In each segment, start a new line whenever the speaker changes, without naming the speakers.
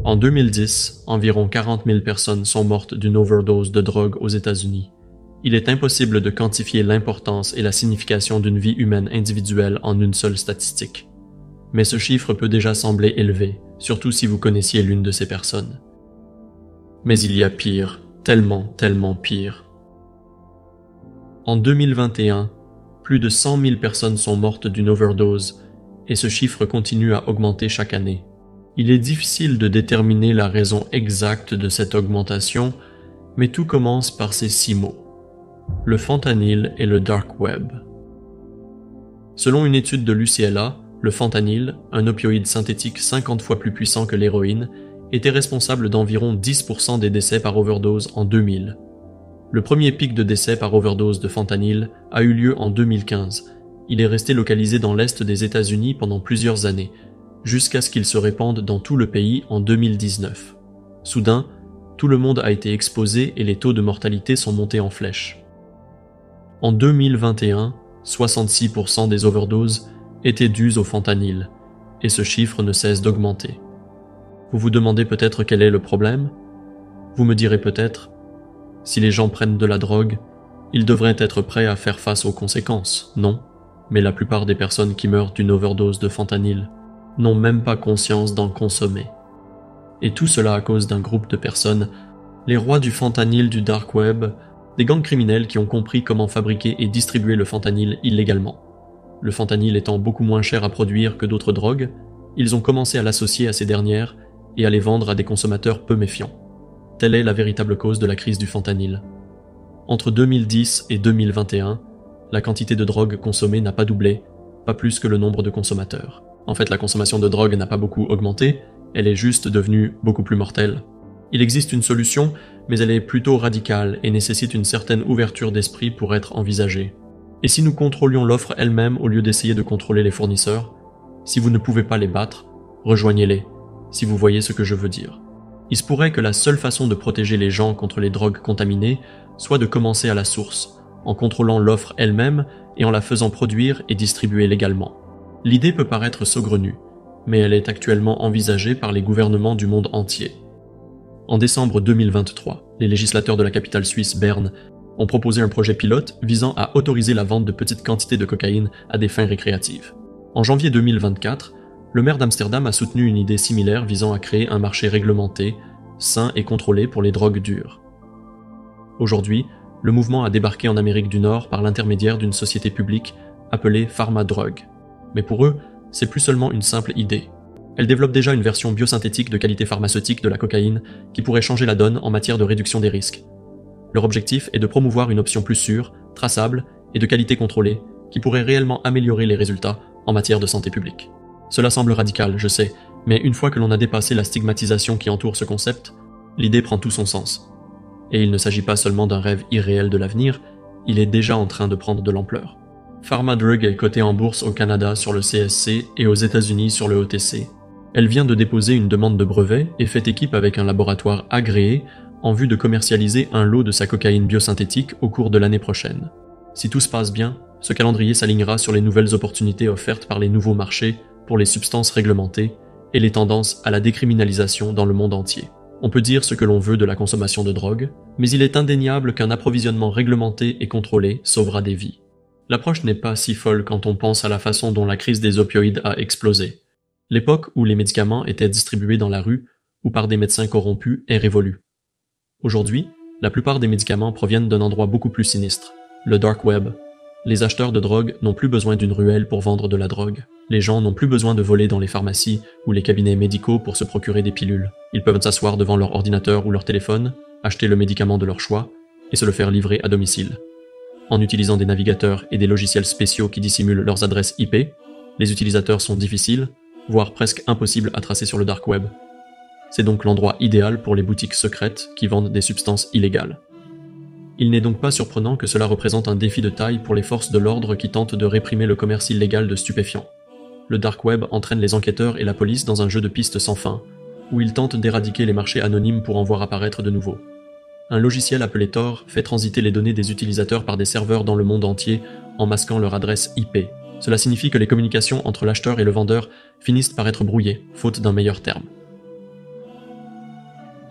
En 2010, environ 40 000 personnes sont mortes d'une overdose de drogue aux États-Unis. Il est impossible de quantifier l'importance et la signification d'une vie humaine individuelle en une seule statistique. Mais ce chiffre peut déjà sembler élevé, surtout si vous connaissiez l'une de ces personnes. Mais il y a pire, tellement pire. En 2021, plus de 100 000 personnes sont mortes d'une overdose, et ce chiffre continue à augmenter chaque année. Il est difficile de déterminer la raison exacte de cette augmentation, mais tout commence par ces 6 mots: le fentanyl et le dark web. Selon une étude de l'UCLA, le fentanyl, un opioïde synthétique 50 fois plus puissant que l'héroïne, était responsable d'environ 10% des décès par overdose en 2000. Le premier pic de décès par overdose de fentanyl a eu lieu en 2015. Il est resté localisé dans l'est des États-Unis pendant plusieurs années, jusqu'à ce qu'il se répande dans tout le pays en 2019. Soudain, tout le monde a été exposé et les taux de mortalité sont montés en flèche. En 2021, 66% des overdoses étaient dues au fentanyl, et ce chiffre ne cesse d'augmenter. Vous vous demandez peut-être quel est le problème? Vous me direz peut-être, si les gens prennent de la drogue, ils devraient être prêts à faire face aux conséquences, non? Mais la plupart des personnes qui meurent d'une overdose de fentanyl n'ont même pas conscience d'en consommer. Et tout cela à cause d'un groupe de personnes, les rois du fentanyl du dark web, des gangs criminels qui ont compris comment fabriquer et distribuer le fentanyl illégalement. Le fentanyl étant beaucoup moins cher à produire que d'autres drogues, ils ont commencé à l'associer à ces dernières et à les vendre à des consommateurs peu méfiants. Telle est la véritable cause de la crise du fentanyl. Entre 2010 et 2021, la quantité de drogue consommée n'a pas doublé, pas plus que le nombre de consommateurs. En fait, la consommation de drogue n'a pas beaucoup augmenté, elle est juste devenue beaucoup plus mortelle. Il existe une solution, mais elle est plutôt radicale et nécessite une certaine ouverture d'esprit pour être envisagée. Et si nous contrôlions l'offre elle-même au lieu d'essayer de contrôler les fournisseurs? Si vous ne pouvez pas les battre, rejoignez-les, si vous voyez ce que je veux dire. Il se pourrait que la seule façon de protéger les gens contre les drogues contaminées soit de commencer à la source, en contrôlant l'offre elle-même et en la faisant produire et distribuer légalement. L'idée peut paraître saugrenue, mais elle est actuellement envisagée par les gouvernements du monde entier. En décembre 2023, les législateurs de la capitale suisse Berne ont proposé un projet pilote visant à autoriser la vente de petites quantités de cocaïne à des fins récréatives. En janvier 2024, le maire d'Amsterdam a soutenu une idée similaire visant à créer un marché réglementé, sain et contrôlé pour les drogues dures. Aujourd'hui, le mouvement a débarqué en Amérique du Nord par l'intermédiaire d'une société publique appelée PharmaDrug. Mais pour eux, c'est plus seulement une simple idée. Elle développe déjà une version biosynthétique de qualité pharmaceutique de la cocaïne qui pourrait changer la donne en matière de réduction des risques. Leur objectif est de promouvoir une option plus sûre, traçable et de qualité contrôlée qui pourrait réellement améliorer les résultats en matière de santé publique. Cela semble radical, je sais, mais une fois que l'on a dépassé la stigmatisation qui entoure ce concept, l'idée prend tout son sens. Et il ne s'agit pas seulement d'un rêve irréel de l'avenir, il est déjà en train de prendre de l'ampleur. PharmaDrug est cotée en bourse au Canada sur le CSC et aux États-Unis sur le OTC. Elle vient de déposer une demande de brevet et fait équipe avec un laboratoire agréé en vue de commercialiser un lot de sa cocaïne biosynthétique au cours de l'année prochaine. Si tout se passe bien, ce calendrier s'alignera sur les nouvelles opportunités offertes par les nouveaux marchés pour les substances réglementées et les tendances à la décriminalisation dans le monde entier. On peut dire ce que l'on veut de la consommation de drogue, mais il est indéniable qu'un approvisionnement réglementé et contrôlé sauvera des vies. L'approche n'est pas si folle quand on pense à la façon dont la crise des opioïdes a explosé. L'époque où les médicaments étaient distribués dans la rue ou par des médecins corrompus est révolue. Aujourd'hui, la plupart des médicaments proviennent d'un endroit beaucoup plus sinistre, le dark web. Les acheteurs de drogue n'ont plus besoin d'une ruelle pour vendre de la drogue. Les gens n'ont plus besoin de voler dans les pharmacies ou les cabinets médicaux pour se procurer des pilules. Ils peuvent s'asseoir devant leur ordinateur ou leur téléphone, acheter le médicament de leur choix et se le faire livrer à domicile. En utilisant des navigateurs et des logiciels spéciaux qui dissimulent leurs adresses IP, les utilisateurs sont difficiles, voire presque impossibles à tracer sur le dark web. C'est donc l'endroit idéal pour les boutiques secrètes qui vendent des substances illégales. Il n'est donc pas surprenant que cela représente un défi de taille pour les forces de l'ordre qui tentent de réprimer le commerce illégal de stupéfiants. Le dark web entraîne les enquêteurs et la police dans un jeu de pistes sans fin, où ils tentent d'éradiquer les marchés anonymes pour en voir apparaître de nouveaux. Un logiciel appelé Tor fait transiter les données des utilisateurs par des serveurs dans le monde entier en masquant leur adresse IP. Cela signifie que les communications entre l'acheteur et le vendeur finissent par être brouillées, faute d'un meilleur terme.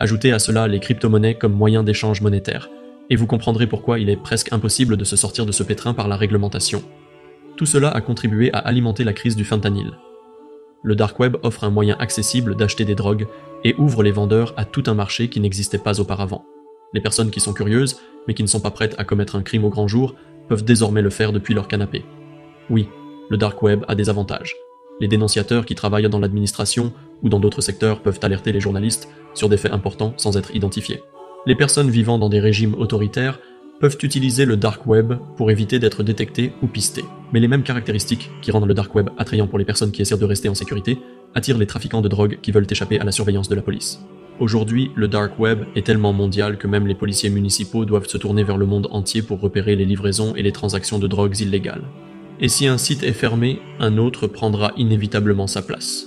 Ajoutez à cela les crypto-monnaies comme moyen d'échange monétaire, et vous comprendrez pourquoi il est presque impossible de se sortir de ce pétrin par la réglementation. Tout cela a contribué à alimenter la crise du fentanyl. Le dark web offre un moyen accessible d'acheter des drogues et ouvre les vendeurs à tout un marché qui n'existait pas auparavant. Les personnes qui sont curieuses, mais qui ne sont pas prêtes à commettre un crime au grand jour, peuvent désormais le faire depuis leur canapé. Oui, le dark web a des avantages. Les dénonciateurs qui travaillent dans l'administration ou dans d'autres secteurs peuvent alerter les journalistes sur des faits importants sans être identifiés. Les personnes vivant dans des régimes autoritaires peuvent utiliser le dark web pour éviter d'être détectées ou pistées. Mais les mêmes caractéristiques qui rendent le dark web attrayant pour les personnes qui essaient de rester en sécurité attirent les trafiquants de drogue qui veulent échapper à la surveillance de la police. Aujourd'hui, le dark web est tellement mondial que même les policiers municipaux doivent se tourner vers le monde entier pour repérer les livraisons et les transactions de drogues illégales. Et si un site est fermé, un autre prendra inévitablement sa place.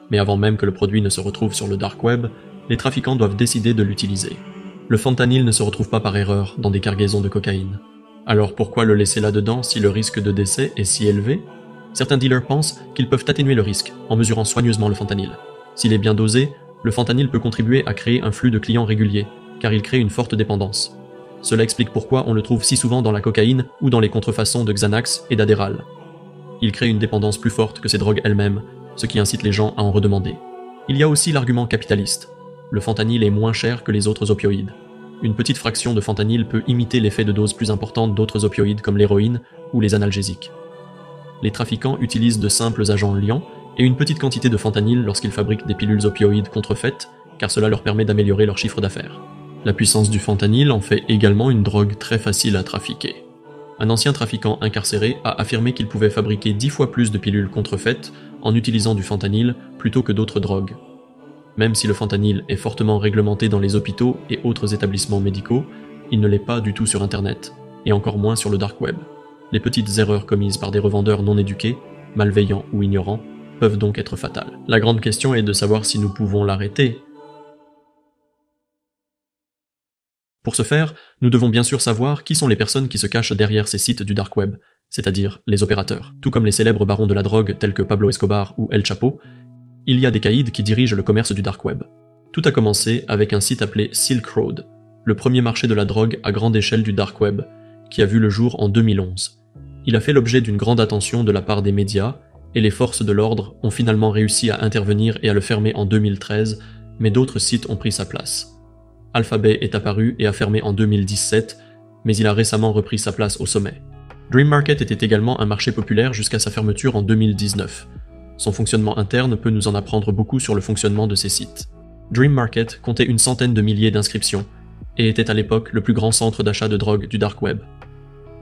Mais avant même que le produit ne se retrouve sur le dark web, les trafiquants doivent décider de l'utiliser. Le fentanyl ne se retrouve pas par erreur dans des cargaisons de cocaïne. Alors pourquoi le laisser là-dedans si le risque de décès est si élevé? Certains dealers pensent qu'ils peuvent atténuer le risque en mesurant soigneusement le fentanyl. S'il est bien dosé, le fentanyl peut contribuer à créer un flux de clients régulier, car il crée une forte dépendance. Cela explique pourquoi on le trouve si souvent dans la cocaïne ou dans les contrefaçons de Xanax et d'Adderall. Il crée une dépendance plus forte que ces drogues elles-mêmes, ce qui incite les gens à en redemander. Il y a aussi l'argument capitaliste. Le fentanyl est moins cher que les autres opioïdes. Une petite fraction de fentanyl peut imiter l'effet de dose plus importante d'autres opioïdes comme l'héroïne ou les analgésiques. Les trafiquants utilisent de simples agents liants et une petite quantité de fentanyl lorsqu'ils fabriquent des pilules opioïdes contrefaites, car cela leur permet d'améliorer leur chiffre d'affaires. La puissance du fentanyl en fait également une drogue très facile à trafiquer. Un ancien trafiquant incarcéré a affirmé qu'il pouvait fabriquer 10 fois plus de pilules contrefaites en utilisant du fentanyl plutôt que d'autres drogues. Même si le fentanyl est fortement réglementé dans les hôpitaux et autres établissements médicaux, il ne l'est pas du tout sur Internet, et encore moins sur le dark web. Les petites erreurs commises par des revendeurs non éduqués, malveillants ou ignorants, peuvent donc être fatales. La grande question est de savoir si nous pouvons l'arrêter. Pour ce faire, nous devons bien sûr savoir qui sont les personnes qui se cachent derrière ces sites du dark web, c'est-à-dire les opérateurs. Tout comme les célèbres barons de la drogue tels que Pablo Escobar ou El Chapo, il y a des caïds qui dirigent le commerce du dark web. Tout a commencé avec un site appelé Silk Road, le premier marché de la drogue à grande échelle du dark web, qui a vu le jour en 2011. Il a fait l'objet d'une grande attention de la part des médias, et les forces de l'ordre ont finalement réussi à intervenir et à le fermer en 2013, mais d'autres sites ont pris sa place. Alphabet est apparu et a fermé en 2017, mais il a récemment repris sa place au sommet. Dream Market était également un marché populaire jusqu'à sa fermeture en 2019. Son fonctionnement interne peut nous en apprendre beaucoup sur le fonctionnement de ces sites. Dream Market comptait une centaine de milliers d'inscriptions, et était à l'époque le plus grand centre d'achat de drogue du dark web.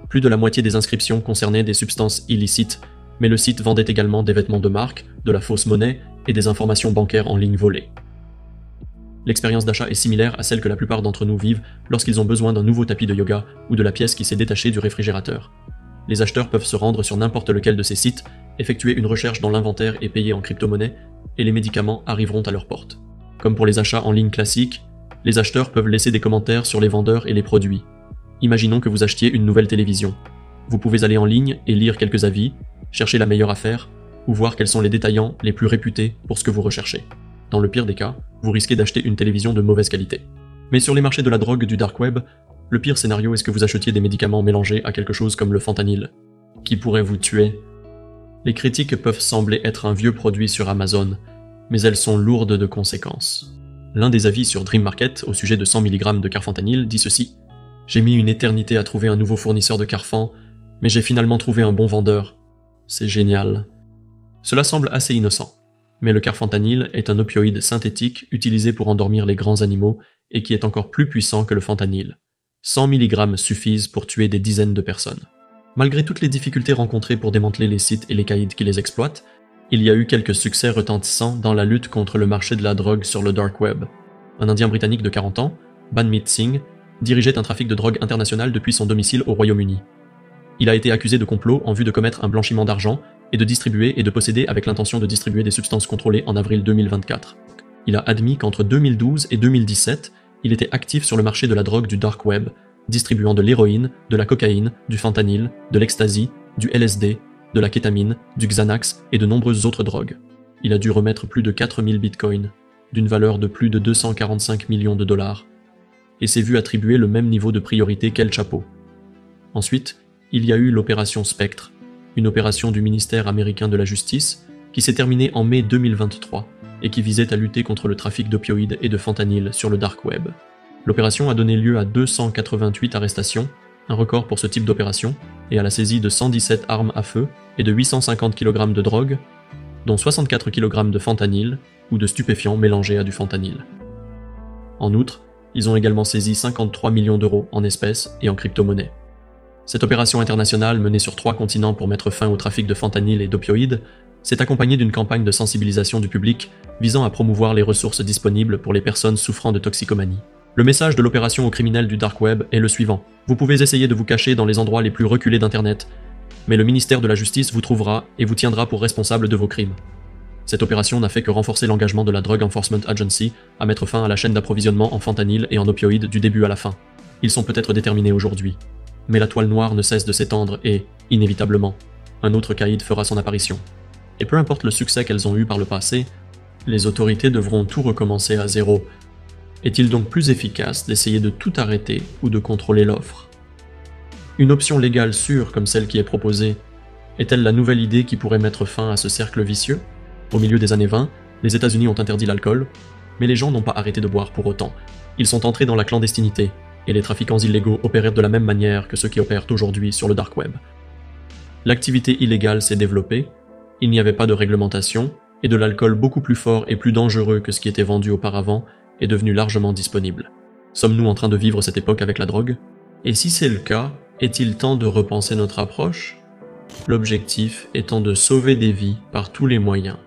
Plus de la moitié des inscriptions concernaient des substances illicites, mais le site vendait également des vêtements de marque, de la fausse monnaie et des informations bancaires en ligne volées. L'expérience d'achat est similaire à celle que la plupart d'entre nous vivent lorsqu'ils ont besoin d'un nouveau tapis de yoga ou de la pièce qui s'est détachée du réfrigérateur. Les acheteurs peuvent se rendre sur n'importe lequel de ces sites, effectuer une recherche dans l'inventaire et payer en crypto-monnaie, et les médicaments arriveront à leur porte. Comme pour les achats en ligne classiques, les acheteurs peuvent laisser des commentaires sur les vendeurs et les produits. Imaginons que vous achetiez une nouvelle télévision. Vous pouvez aller en ligne et lire quelques avis, chercher la meilleure affaire, ou voir quels sont les détaillants les plus réputés pour ce que vous recherchez. Dans le pire des cas, vous risquez d'acheter une télévision de mauvaise qualité. Mais sur les marchés de la drogue du dark web, le pire scénario est que vous achetiez des médicaments mélangés à quelque chose comme le fentanyl, qui pourrait vous tuer. Les critiques peuvent sembler être un vieux produit sur Amazon, mais elles sont lourdes de conséquences. L'un des avis sur Dream Market au sujet de 100 mg de carfentanil dit ceci: « J'ai mis une éternité à trouver un nouveau fournisseur de carfan, mais j'ai finalement trouvé un bon vendeur. C'est génial. » Cela semble assez innocent, mais le carfentanil est un opioïde synthétique utilisé pour endormir les grands animaux et qui est encore plus puissant que le fentanyl. 100 mg suffisent pour tuer des dizaines de personnes. Malgré toutes les difficultés rencontrées pour démanteler les sites et les caïds qui les exploitent, il y a eu quelques succès retentissants dans la lutte contre le marché de la drogue sur le dark web. Un Indien britannique de 40 ans, Banmeet Singh, dirigeait un trafic de drogue international depuis son domicile au Royaume-Uni. Il a été accusé de complot en vue de commettre un blanchiment d'argent et de distribuer et de posséder avec l'intention de distribuer des substances contrôlées en avril 2024. Il a admis qu'entre 2012 et 2017, il était actif sur le marché de la drogue du dark web, distribuant de l'héroïne, de la cocaïne, du fentanyl, de l'ecstasy, du LSD, de la kétamine, du Xanax et de nombreuses autres drogues. Il a dû remettre plus de 4000 bitcoins. d'une valeur de plus de 245 millions de dollars, et s'est vu attribuer le même niveau de priorité qu'El Chapo. Ensuite, il y a eu l'opération Spectre, une opération du ministère américain de la Justice qui s'est terminée en mai 2023 et qui visait à lutter contre le trafic d'opioïdes et de fentanyl sur le dark web. L'opération a donné lieu à 288 arrestations, un record pour ce type d'opération, et à la saisie de 117 armes à feu et de 850 kg de drogue, dont 64 kg de fentanyl ou de stupéfiants mélangés à du fentanyl. En outre, ils ont également saisi 53 millions d'euros en espèces et en crypto-monnaies. Cette opération internationale menée sur 3 continents pour mettre fin au trafic de fentanyl et d'opioïdes s'est accompagnée d'une campagne de sensibilisation du public visant à promouvoir les ressources disponibles pour les personnes souffrant de toxicomanie. Le message de l'opération aux criminels du dark web est le suivant. Vous pouvez essayer de vous cacher dans les endroits les plus reculés d'Internet, mais le ministère de la Justice vous trouvera et vous tiendra pour responsable de vos crimes. Cette opération n'a fait que renforcer l'engagement de la Drug Enforcement Agency à mettre fin à la chaîne d'approvisionnement en fentanyl et en opioïdes du début à la fin. Ils sont peut-être déterminés aujourd'hui, mais la toile noire ne cesse de s'étendre et, inévitablement, un autre caïd fera son apparition. Et peu importe le succès qu'elles ont eu par le passé, les autorités devront tout recommencer à zéro. Est-il donc plus efficace d'essayer de tout arrêter ou de contrôler l'offre? Une option légale sûre comme celle qui est proposée est-elle la nouvelle idée qui pourrait mettre fin à ce cercle vicieux? Au milieu des années 20, les États-Unis ont interdit l'alcool, mais les gens n'ont pas arrêté de boire pour autant. Ils sont entrés dans la clandestinité, et les trafiquants illégaux opérèrent de la même manière que ceux qui opèrent aujourd'hui sur le dark web. L'activité illégale s'est développée, il n'y avait pas de réglementation, et de l'alcool beaucoup plus fort et plus dangereux que ce qui était vendu auparavant est devenu largement disponible. Sommes-nous en train de vivre cette époque avec la drogue? Et si c'est le cas, est-il temps de repenser notre approche? L'objectif étant de sauver des vies par tous les moyens.